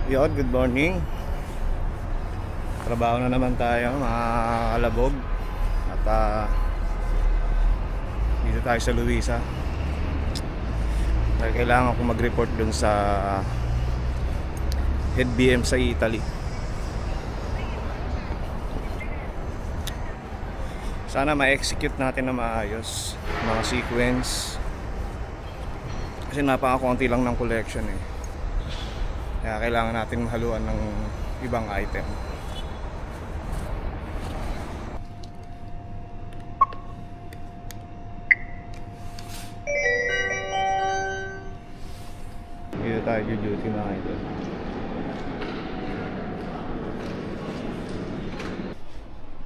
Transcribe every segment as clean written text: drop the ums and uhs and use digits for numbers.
Yon, good morning. Trabaho na naman tayo mga kalabog. At dito tayo sa Luisa. Dahil kailangan ko mag-report dun sa head BM sa Italy. Sana ma-execute natin na maayos mga sequence. Kasi napakakunti lang ng collection eh. Kaya kailangan natin mahaluan ng ibang item. Dito tayo duty mga idol.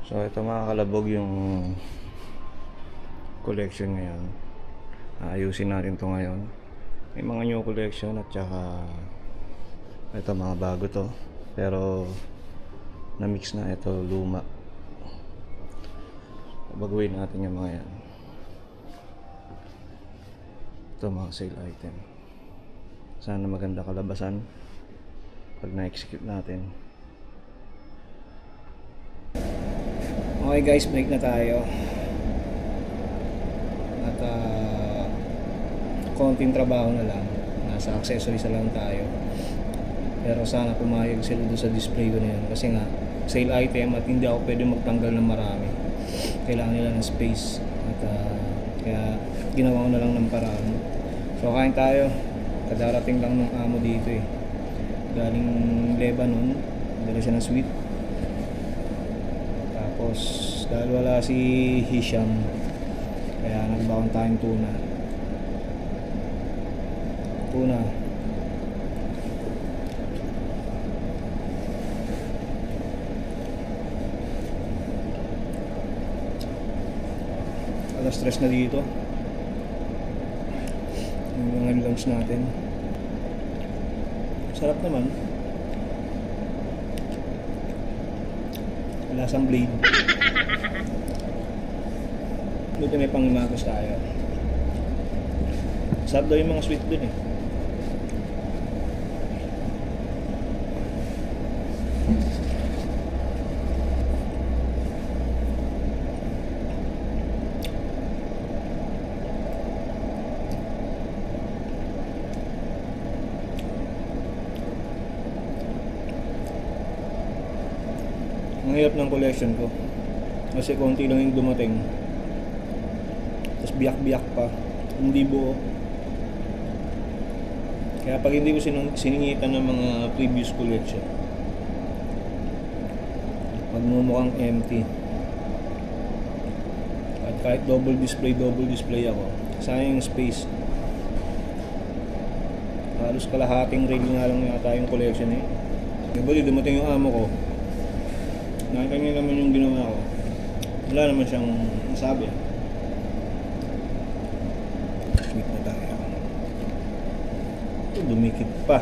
So ito mga kalabog yung collection ngayon. Ayusin natin to ngayon. May mga new collection at saka ito mga bago to, pero na-mix na. Ito luma. Baguhin natin yung mga yan. Ito mga sale item. Sana maganda kalabasan pag na-execute natin. Okay guys, break na tayo. At konting trabaho na lang. Nasa accessories na lang tayo. Pero sana pumayag sila doon sa display ko na yun. Kasi nga, sale item at hindi ako pwede magtanggal ng marami. Kailangan nila ng space. At kaya ginawa ko na lang ng paraan. So kain tayo. Kadarating lang ng amo dito eh. Galing Lebanon. Dala siya ng sweet. Tapos dahil wala si Hisham, kaya nagbaon tayong tuna. Alas 3 na dito yung mga lunch natin. Sarap naman. Lasang blade. Buti may pangimagos tayo. Sarap daw yung mga sweet dun eh. Ang hirap ng collection ko kasi konti lang yung dumating, tapos biyak-biyak pa, hindi buo. Kaya pag hindi ko siningitan ng mga previous collection, magmumukhang empty. At kahit double display ako, sayang yung space. Halos kalahating rail nga lang yata yung collection eh. Diba dumating yung amo ko, nakita niya naman yung ginawa ko, wala naman siyang masabi. Sweet na tayo. Ito, dumikit pa.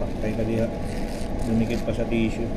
Paktay ka diha. Dumikit pa sa tissue.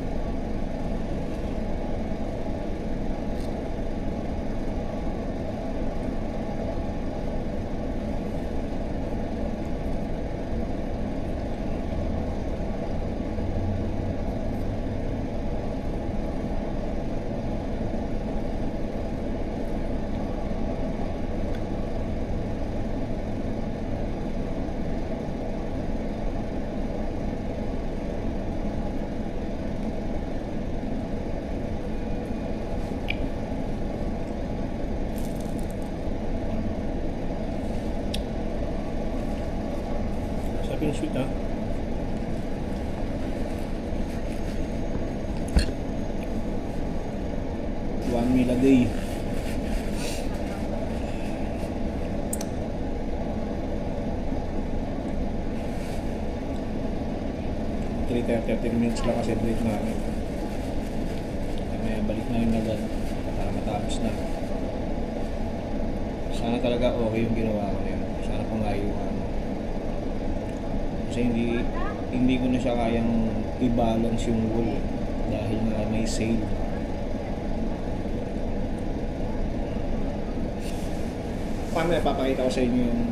Yung sweet ha. One meal a day. Kaya 30 minutes lang kasi break namin. May balik na yung agad para matapos na. Sana talaga okay yung ginawa ko na yun. Sana pangayuhan. Kasi hindi ko na siya kayang i-balance yung wool dahil nga may sale. Paano napapakita ko sa inyo yung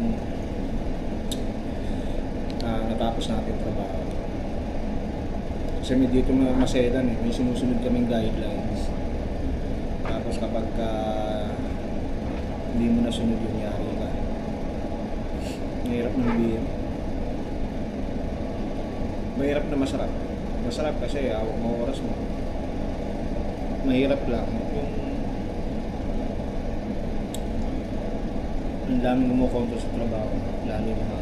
natapos natin trabaho. Kasi may dito maselan may sinusunod kaming guidelines. Tapos kapag hindi mo nasunod yun, yari ka. Mahirap ng beer. Mahirap na masarap. Masarap kasi hawak mo oras mo. Mahirap lang yung ang daming kumukontrol sa trabaho, lalo na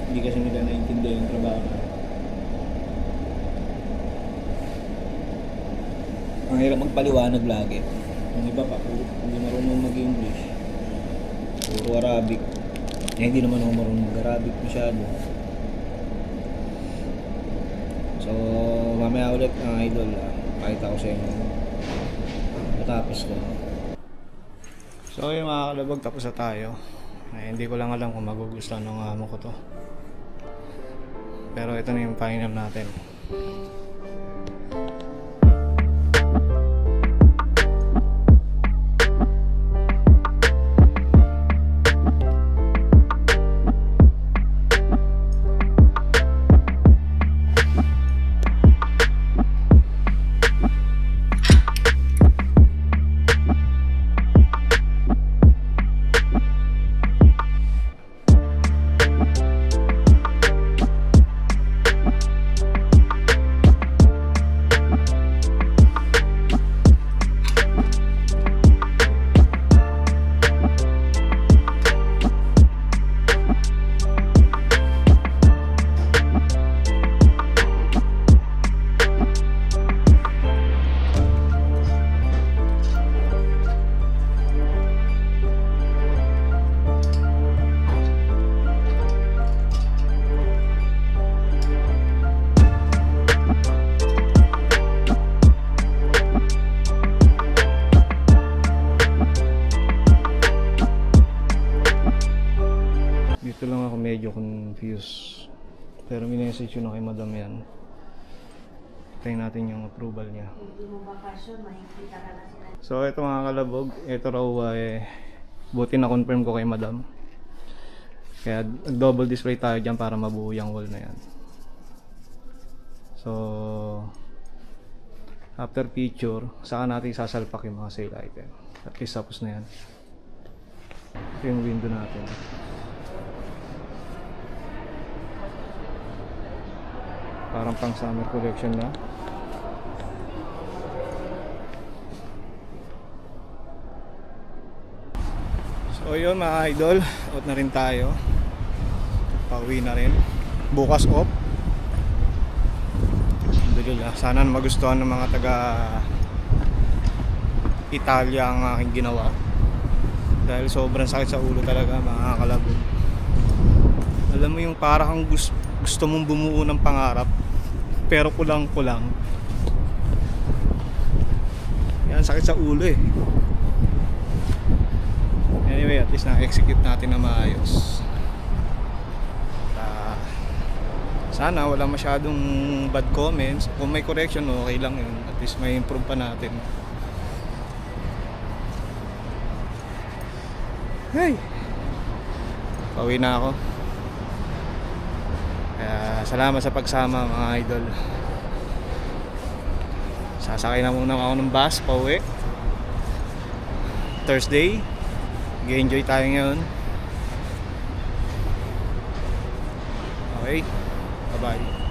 hindi kasi nila naiintindihan yung trabaho na. Ang hirap magpaliwanag lagi. Yung iba pa, hindi marunong mag-English. Puro Arabic. Hindi naman ako marunong mag-Arabic masyado. So, mamaya ulit mga idol, pakita ko sa inyo matapos ko. So yung mga kalabog, tapos na tayo. Hindi ko lang alam kung magugustuhan ng amo ko to. Pero ito na yung final natin. Dito lang ako medyo confused. Pero minessage yun na kay madam yan. Tayin natin yung approval niya. So ito mga kalabog, ito raw buti na confirm ko kay madam. Kaya double display tayo dyan para mabuo yung wall na yan. So after picture, saka natin sasalpak yung mga sale item. At least tapos na yan. Ito yung window natin. Parang pang summer collection na. So yun mga idol, out na rin tayo. Pauwi na rin. Bukas off. Alhamdulillah. Sana magustuhan ng mga taga Italia ang aking ginawa. Dahil sobrang sakit sa ulo talaga mga kalabog. Alam mo yung parang gusto mong bumuo ng pangarap pero kulang-kulang. Yan, sakit sa ulo eh. Anyway, at least na-execute natin na maayos. Sana wala masyadong bad comments. Kung may correction, okay lang yun. At least may improve pa natin. Hey! Pauwi na ako. Salamat sa pagsama mga idol. Sasakay na muna ako ng bus pauwi. Thursday. Mag-enjoy tayo ngayon. Okay. Bye bye.